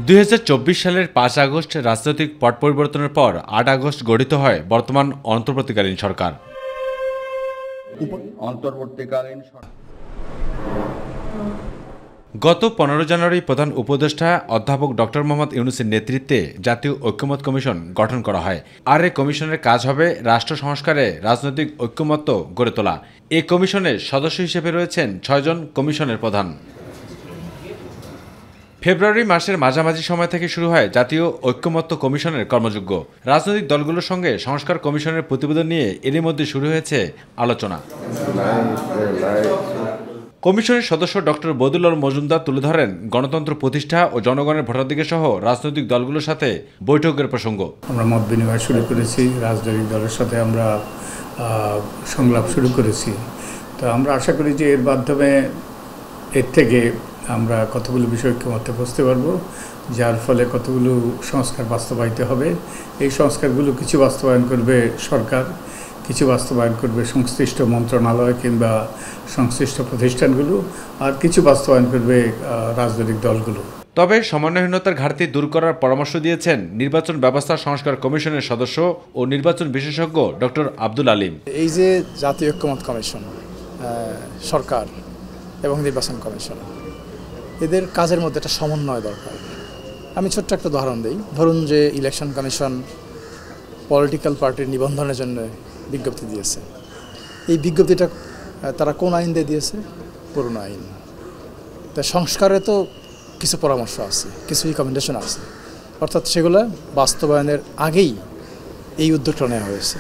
২০২৪ সালের ৫ আগস্ট রাজনৈতিক পট পরিবর্তনের পর ৮ আগস্ট গঠিত হয় বর্তমান অন্তর্বর্তীকালীন সরকার। গত ১৫ জানুয়ারি প্রধান উপদেষ্টা অধ্যাপক ডক্টর মোহাম্মদ ইউনূসের নেতৃত্বে জাতীয় ঐকমত্য কমিশন গঠন করা হয়। আর এই কমিশনের কাজ হবে রাষ্ট্র সংস্কারে রাজনৈতিক ঐকমত্য গড়ে তোলা। এই কমিশনের সদস্য হিসেবে রয়েছেন ৬ জন কমিশনের প্রধান। ফেব্রুয়ারি মাসের মাঝামাঝি সময় থেকে শুরু হয় জাতীয় ঐকমত্য কমিশনের কর্মযজ্ঞ। রাজনৈতিক দলগুলোর সঙ্গে সংস্কার কমিশনের প্রতিবেদন নিয়ে এরই মধ্যে শুরু হয়েছে আলোচনা। কমিশনের সদস্য ডক্টর বদিউল মজুমদার তুলে ধরেন গণতন্ত্র প্রতিষ্ঠা ও জনগণের ভোটাধিকার সহ রাজনৈতিক দলগুলোর সাথে বৈঠকের প্রসঙ্গ। আমরা মত বিনিময় শুরু করেছি, রাজনৈতিক দলের সাথে আমরা সংলাপ শুরু করেছি। তো আমরা আশা করি যে এর মাধ্যমে এর থেকে আমরা কতগুলো বিষয় ঐক্যমত্যে বসতে পারবো, যার ফলে কতগুলো সংস্কার বাস্তবায়িত হবে। এই সংস্কারগুলো কিছু বাস্তবায়ন করবে সরকার, কিছু বাস্তবায়ন করবে সংশ্লিষ্ট মন্ত্রণালয় কিংবা সংশ্লিষ্ট প্রতিষ্ঠানগুলো, আর কিছু বাস্তবায়ন করবে রাজনৈতিক দলগুলো। তবে সমন্বয়হীনতার ঘাটতি দূর করার পরামর্শ দিয়েছেন নির্বাচন ব্যবস্থা সংস্কার কমিশনের সদস্য ও নির্বাচন বিশেষজ্ঞ ডক্টর আব্দুল আলিম। এই যে জাতীয় ঐকমত্য কমিশন, সরকার এবং নির্বাচন কমিশন, এদের কাজের মধ্যে একটা সমন্বয় দরকার। আমি ছোট্ট একটা উদাহরণ দিই। ধরুন যে ইলেকশন কমিশন পলিটিক্যাল পার্টির নিবন্ধনের জন্য বিজ্ঞপ্তি দিয়েছে। এই বিজ্ঞপ্তিটা তারা কোন আইন দিয়ে দিয়েছে? পুরনো আইন। তা সংস্কারে তো কিছু পরামর্শ আছে, কিছু রিকমেন্ডেশন আছে, অর্থাৎ সেগুলো বাস্তবায়নের আগেই এই উদ্যোগটা নেওয়া হয়েছে।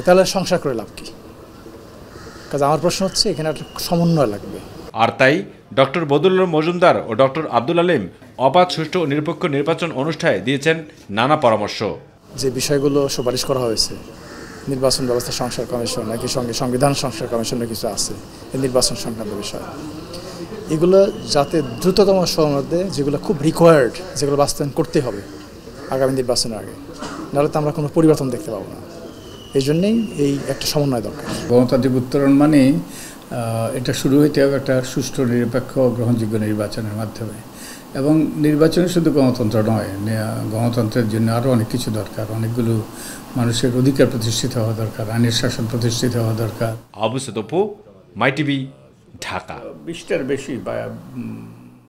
তাহলে সংস্কার করে লাভ কী? কাজে আমার প্রশ্ন হচ্ছে এখানে একটা সমন্বয় লাগবে। আর তাই ডক্টর বদিউল মজুমদার ও ডক্টর আব্দুল আলিম অবাধ, সুষ্ঠু ও নিরপেক্ষ নির্বাচন অনুষ্ঠানে দিয়েছেন নানা পরামর্শ। যে বিষয়গুলো সুপারিশ করা হয়েছে, নির্বাচন ব্যবস্থা সংস্কার কমিশন, একই সঙ্গে সংবিধান সংস্কার কমিশনের কিছু আছে, এই নির্বাচন সংক্রান্ত বিষয়, এগুলো যাতে দ্রুততম সময়ের মধ্যে, যেগুলো খুব রিকোয়ার্ড, যেগুলো বাস্তবায়ন করতে হবে আগামী নির্বাচনের আগে, নাহলে তো আমরা কোনো পরিবর্তন দেখতে পাবো না। এই জন্যেই এই একটা সমন্বয় দরকার। গণতান্ত্রিক উত্তরণ মানে এটা শুরু হইতে হবে একটা সুষ্ঠু, নিরপেক্ষ, গ্রহণযোগ্য নির্বাচনের মাধ্যমে। এবং নির্বাচনে শুধু গণতন্ত্র নয়, গণতন্ত্রের জন্য আরও অনেক কিছু দরকার। অনেকগুলো মানুষের অধিকার প্রতিষ্ঠিত হওয়া দরকার, আইনের শাসন প্রতিষ্ঠিত হওয়া দরকার। আবু সতপু, মাই টিভি, ঢাকা। 20টার বেশি বা